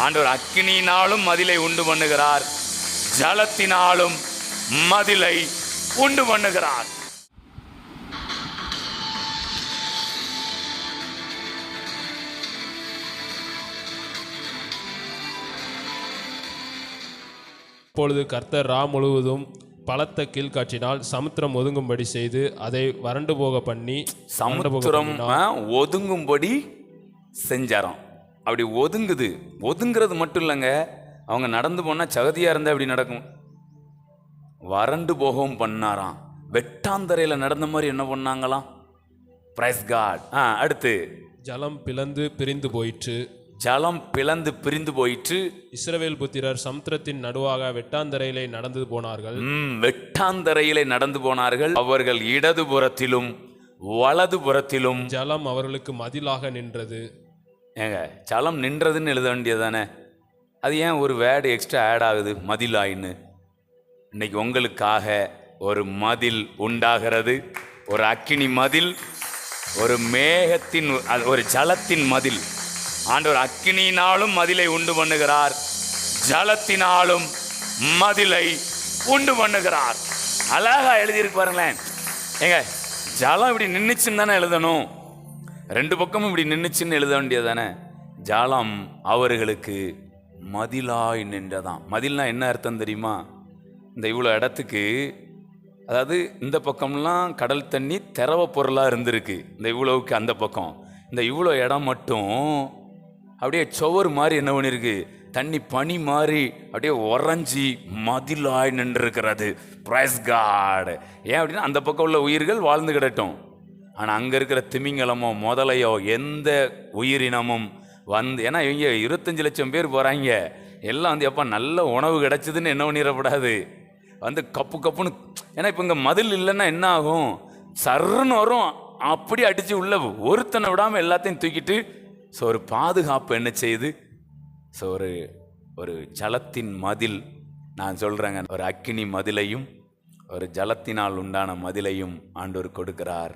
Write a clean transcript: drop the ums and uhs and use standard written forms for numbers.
ஆண்டவர் அக்கினியினாலும் மதிலை உண்டு பண்ணுகிறார், ஜலத்தினாலும் மதிலை உண்டு பண்ணுகிறார். அப்பொழுது கர்த்தர் ரா முழுவதும் பலத்த கீழ்காற்றினால் சமுத்திரம் ஒதுங்கும்படி செய்து அதை வறண்டு போக பண்ணி, சமுத்திரம் ஒதுங்கும்படி செஞ்சாராம். அப்படி ஒதுங்கிறது மட்டும் இல்லைங்க, அவங்க நடந்து போனா சகதியா இருந்தா அப்படி நடக்கும், வறண்டு போகவும் பண்ணாராம். வெட்டாந்தரையில நடந்த மாதிரி என்ன பண்ணாங்களாம்? Price God. அடுத்து ஜலம் பிளந்து பிரிந்து போயிற்று. ஜலம் பிளந்து பிரிந்து போயிற்று. இஸ்ரவேல் புத்திரர் சமுத்திரத்தின் நடுவாக வெட்டாந்தரையிலே நடந்து போனார்கள். வெட்டாந்தரையிலே நடந்து போனார்கள். அவர்கள் இடதுபுறத்திலும் வலதுபுறத்திலும் ஜலம் அவர்களுக்கு மதிலாக நின்றது. ஏங்க, ஜலம் நின்றதுன்னு எழுத வேண்டியதானே? அது ஏன் ஒரு வேர்டு எக்ஸ்ட்ரா ஆட் ஆகுது, மதிலாயின்னு? இன்னைக்கு உங்களுக்காக ஒரு மதில் உண்டாகிறது, ஒரு அக்கினி மதில், ஒரு மேகத்தின், ஒரு ஜலத்தின் மதில். ஆண்டவர் அக்கினியினாலும் மதிலை உண்டு பண்ணுகிறார், ஜலத்தினாலும் மதிலை உண்டு பண்ணுகிறார். அழகா எழுதியிருக்கு பாருங்களேன். ஏங்க, ஜலம் இப்படி நின்றுச்சுன்னு தானே எழுதணும், ரெண்டு பக்கமும் இப்படி நின்றுச்சுன்னு எழுத வேண்டியதானே? ஜலம் அவர்களுக்கு மதிலாய் நின்றதான். மதில்னா என்ன அர்த்தம் தெரியுமா? இந்த இவ்வளோ இடத்துக்கு, அதாவது இந்த பக்கம்லாம் கடல் தண்ணி திரவ பொருளாக இருந்திருக்கு, இந்த இவ்வளவுக்கு அந்த பக்கம், இந்த இவ்வளோ இடம் மட்டும் அப்படியே சுவர் மாதிரி என்ன பண்ணிருக்கு, தண்ணி பனி மாதிரி அப்படியே உறைஞ்சி மதிலாய் நின்றுருக்கிறது. Price God. ஏன் அப்படின்னா அந்த பக்கம் உள்ள உயிர்கள் வாழ்ந்து கிடட்டும். ஆனால் அங்கே இருக்கிற திமிங்கலமோ முதலையோ எந்த உயிரினமும் வந்து, ஏன்னா இவங்க 25 லட்சம் பேர் போகிறாங்க, எல்லாம் வந்து எப்போ நல்ல உணவு கிடச்சிதுன்னு என்ன பண்ணிடக்கூடாது, வந்து கப்பு கப்புன்னு. ஏன்னா இப்போ இங்கே மதில் இல்லைன்னா என்ன ஆகும், சர்ன்னு வரும், அப்படி அடித்து உள்ள ஒருத்தனை விடாமல் எல்லாத்தையும் தூக்கிட்டு. ஸோ ஒரு பாதுகாப்பு என்ன செய்யுது? ஸோ ஒரு ஜலத்தின் மதில். நான் சொல்கிறேங்க, ஒரு அக்கினி மதிலையும் ஒரு ஜலத்தினால் உண்டான மதிலையும் ஆண்டவர் கொடுக்கிறார்.